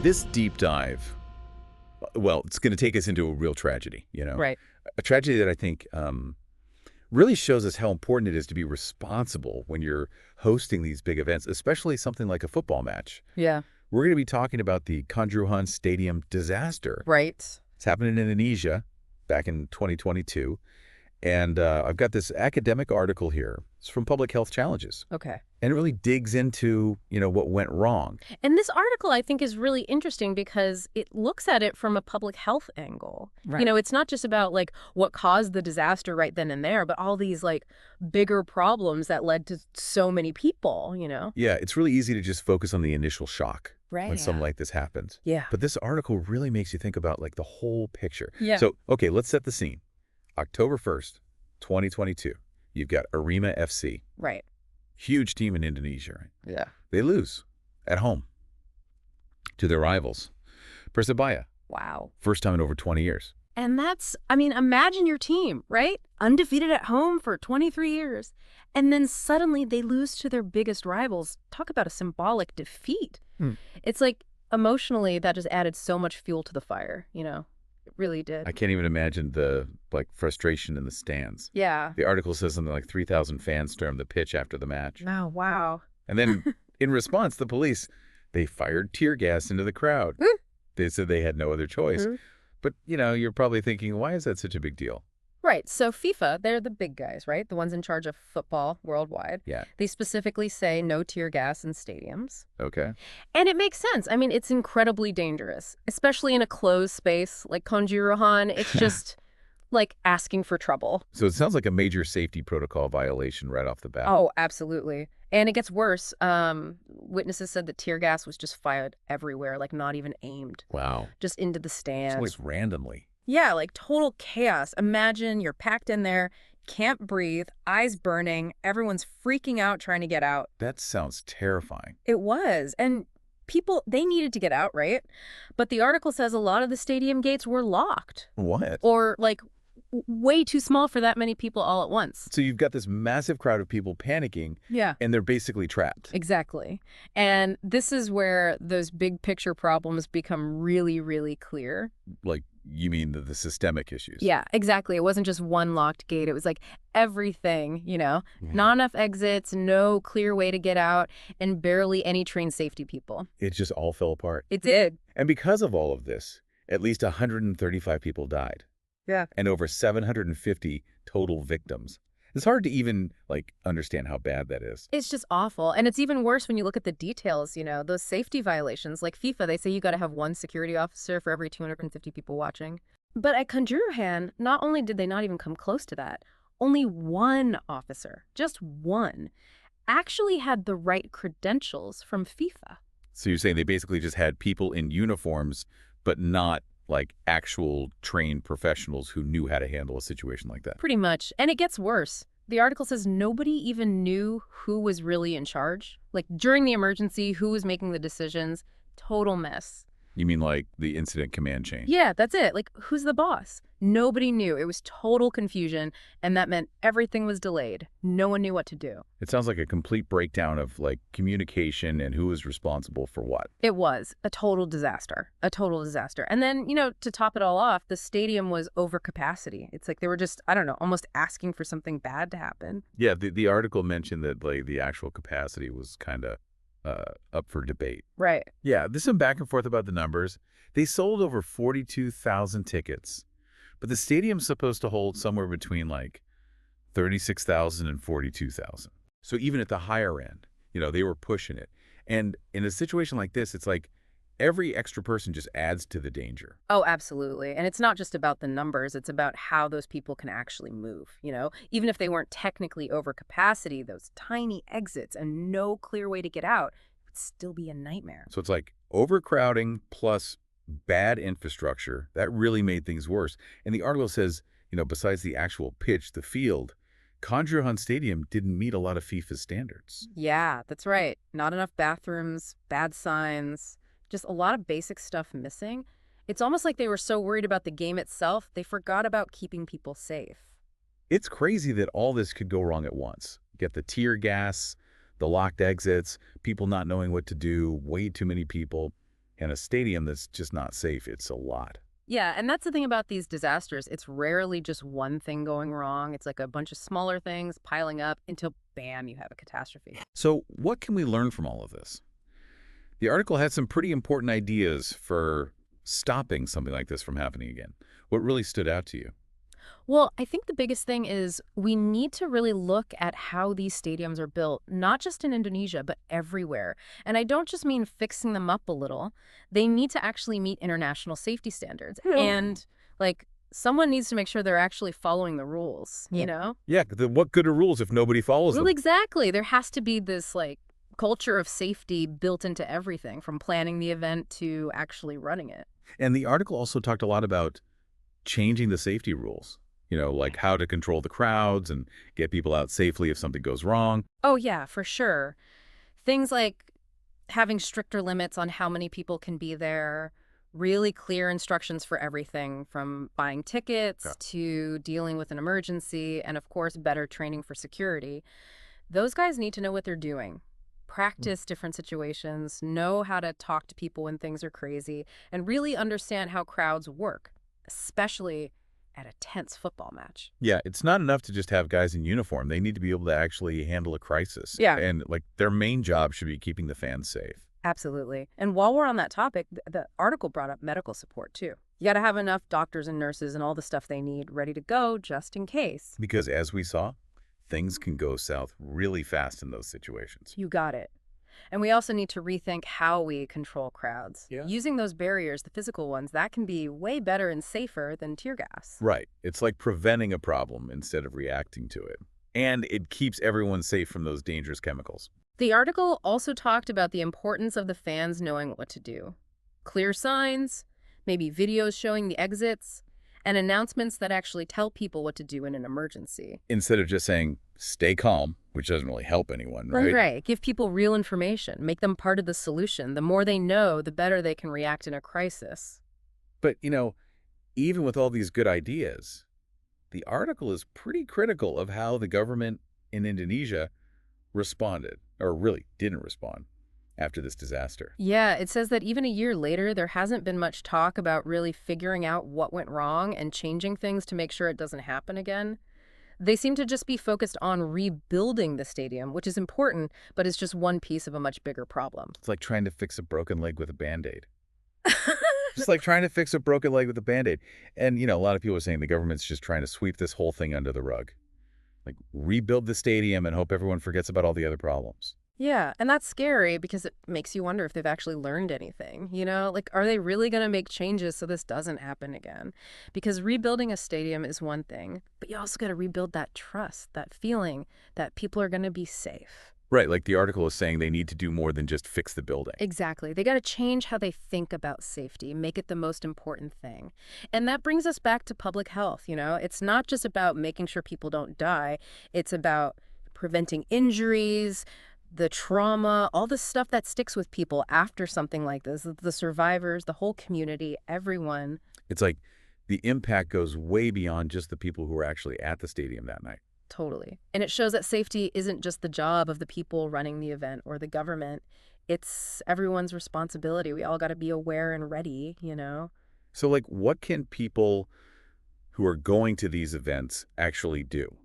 This deep dive, well, it's going to take us into a real tragedy, Right. A tragedy that I think really shows us how important it is to be responsible when you're hosting these big events, especially something like a football match. Yeah. We're going to be talking about the Kanjuruhan Stadium disaster. Right. It's happened in Indonesia back in 2022. And I've got this academic article here. It's from Public Health Challenges. Okay. And it really digs into, what went wrong. And this article, I think, is really interesting because it looks at it from a public health angle. Right. It's not just about, what caused the disaster right then and there, but all these, bigger problems that led to so many people, Yeah, it's really easy to just focus on the initial shock Right. when something like this happens. Yeah. But this article really makes you think about, the whole picture. Yeah. So, okay, let's set the scene. October 1st, 2022. You've got Arema FC. Right. Huge team in Indonesia. Right? Yeah. They lose at home to their rivals. Persebaya, Wow. first time in over 20 years. And imagine your team, right? Undefeated at home for 23 years. And then suddenly they lose to their biggest rivals. Talk about a symbolic defeat. It's emotionally, that just added so much fuel to the fire, It really did. I can't even imagine the frustration in the stands. Yeah. The article says something like 3,000 fans stormed the pitch after the match. Oh, wow. And then in response, the police, they fired tear gas into the crowd. They said they had no other choice. But, you're probably thinking, why is that such a big deal? Right. So FIFA, they're the big guys, right? The ones in charge of football worldwide. Yeah. They specifically say no tear gas in stadiums. Okay. And it makes sense. It's incredibly dangerous, especially in a closed space like Kanjuruhan. It's just asking for trouble. So it sounds like a major safety protocol violation right off the bat. Oh, absolutely. And it gets worse. Witnesses said that tear gas was just fired everywhere, not even aimed, Wow. just into the It's stands. always randomly. Yeah, total chaos. Imagine you're packed in there, can't breathe, eyes burning, everyone's freaking out trying to get out. That sounds terrifying. It was. And people, they needed to get out, right? But the article says a lot of the stadium gates were locked. What? Or, way too small for that many people all at once. So you've got this massive crowd of people panicking, Yeah. and they're basically trapped. Exactly. And this is where those big picture problems become really, really clear. You mean the systemic issues? Yeah, exactly. It wasn't just one locked gate. It was everything, not enough exits, no clear way to get out, and barely any trained safety people. It just all fell apart. It did. And because of all of this, at least 135 people died. Yeah. And over 750 total victims. It's hard to even, understand how bad that is. It's just awful. And it's even worse when you look at the details, those safety violations. Like FIFA, they say you got to have one security officer for every 250 people watching. But at Kanjuruhan, not only did they not even come close to that, only one officer, just one, actually had the right credentials from FIFA. So you're saying they basically just had people in uniforms, but not actual trained professionals who knew how to handle a situation like that. Pretty much. And it gets worse. The article says nobody even knew who was really in charge. During the emergency, who was making the decisions. Total mess. You mean the incident command chain? Yeah, that's it. Who's the boss? Nobody knew. It was total confusion, and that meant everything was delayed. No one knew what to do. It sounds like a complete breakdown of communication and who was responsible for what. It was a total disaster. A total disaster. And then, to top it all off, the stadium was over capacity. It's they were just, I don't know, almost asking for something bad to happen. Yeah, the article mentioned that the actual capacity was kind of up for debate. Right. Yeah, there's some back and forth about the numbers. They sold over 42,000 tickets, but the stadium's supposed to hold somewhere between 36,000 and 42,000. So even at the higher end, they were pushing it. And in a situation like this, it's every extra person just adds to the danger. Oh, absolutely. And it's not just about the numbers. It's about how those people can actually move, Even if they weren't technically over capacity, those tiny exits and no clear way to get out would still be a nightmare. So it's overcrowding plus bad infrastructure. That really made things worse. And the article says, besides the actual pitch, the field, Kanjuruhan Stadium didn't meet a lot of FIFA standards. Yeah, that's right. Not enough bathrooms, bad signs. Just a lot of basic stuff missing. It's almost like they were so worried about the game itself, they forgot about keeping people safe. It's crazy that all this could go wrong at once. Get the tear gas, the locked exits, people not knowing what to do, way too many people. And a stadium that's just not safe, it's a lot. Yeah, and that's the thing about these disasters. It's rarely just one thing going wrong. It's like a bunch of smaller things piling up until, bam, you have a catastrophe. So what can we learn from all of this? The article had some pretty important ideas for stopping something like this from happening again. What really stood out to you? Well, I think the biggest thing is we need to really look at how these stadiums are built, not just in Indonesia, but everywhere. And I don't just mean fixing them up a little. They need to actually meet international safety standards. And, like, someone needs to make sure they're actually following the rules, you know? Yeah, what good are rules if nobody follows Well, them? exactly. There has to be this, like, culture of safety built into everything, from planning the event to actually running it. And the article also talked a lot about changing the safety rules. Like how to control the crowds and get people out safely if something goes wrong. Oh, yeah, for sure. Things like having stricter limits on how many people can be there, really clear instructions for everything from buying tickets to dealing with an emergency, and of course, better training for security. Those guys need to know what they're doing. Practice different situations, know how to talk to people when things are crazy, and really understand how crowds work, especially at a tense football match. Yeah, it's not enough to just have guys in uniform. They need to be able to actually handle a crisis. Yeah. And like their main job should be keeping the fans safe. Absolutely. And while we're on that topic, the article brought up medical support, too. You got to have enough doctors and nurses and all the stuff they need ready to go just in case. Because as we saw, things can go south really fast in those situations. You got it. And we also need to rethink how we control crowds. Yeah. Using those barriers, the physical ones, that can be way better and safer than tear gas. Right. It's like preventing a problem instead of reacting to it. And it keeps everyone safe from those dangerous chemicals. The article also talked about the importance of the fans knowing what to do. Clear signs, maybe videos showing the exits, and announcements that actually tell people what to do in an emergency. Instead of just saying, stay calm, which doesn't really help anyone, right? Right. Give people real information. Make them part of the solution. The more they know, the better they can react in a crisis. But, even with all these good ideas, the article is pretty critical of how the government in Indonesia responded, or really didn't respond, after this disaster. Yeah, it says that even a year later, there hasn't been much talk about really figuring out what went wrong and changing things to make sure it doesn't happen again. They seem to just be focused on rebuilding the stadium, which is important, but it's just one piece of a much bigger problem. It's like trying to fix a broken leg with a Band-Aid. Just like trying to fix a broken leg with a Band-Aid. And, a lot of people are saying the government's just trying to sweep this whole thing under the rug. Like, rebuild the stadium and hope everyone forgets about all the other problems. Yeah, and that's scary because it makes you wonder if they've actually learned anything, Like, are they really going to make changes so this doesn't happen again? Because rebuilding a stadium is one thing, but you also got to rebuild that trust, that feeling that people are going to be safe. Right, like the article is saying they need to do more than just fix the building. Exactly. They got to change how they think about safety, make it the most important thing. And that brings us back to public health, It's not just about making sure people don't die. It's about preventing injuries, the trauma, all the stuff that sticks with people after something like this, the survivors, the whole community, everyone. It's like the impact goes way beyond just the people who were actually at the stadium that night. Totally. And it shows that safety isn't just the job of the people running the event or the government. It's everyone's responsibility. We all got to be aware and ready, So, like, what can people who are going to these events actually do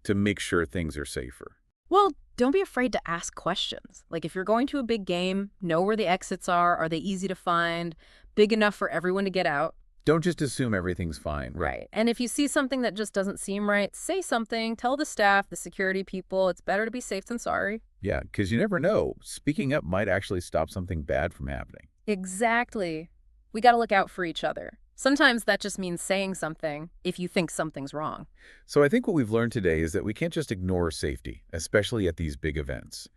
to make sure things are safer? Well, don't be afraid to ask questions. Like, if you're going to a big game, know where the exits are. Are they easy to find? Big enough for everyone to get out? Don't just assume everything's fine. Right. And if you see something that just doesn't seem right, say something. Tell the staff, the security people. It's better to be safe than sorry. Yeah, because you never know. Speaking up might actually stop something bad from happening. Exactly. We got to look out for each other. Sometimes that just means saying something if you think something's wrong. So I think what we've learned today is that we can't just ignore safety, especially at these big events.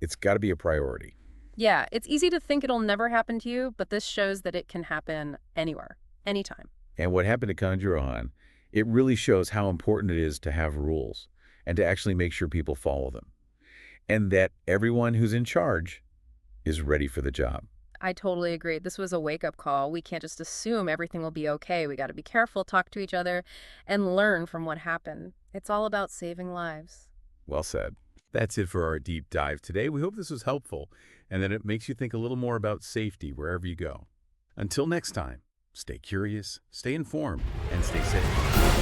It's got to be a priority. Yeah, it's easy to think it'll never happen to you, but this shows that it can happen anywhere, anytime. And what happened to Kanjuruhan, it really shows how important it is to have rules and to actually make sure people follow them. And that everyone who's in charge is ready for the job. I totally agree. This was a wake-up call. We can't just assume everything will be okay. We got to be careful, talk to each other, and learn from what happened. It's all about saving lives. Well said. That's it for our deep dive today. We hope this was helpful and that it makes you think a little more about safety wherever you go. Until next time, stay curious, stay informed, and stay safe.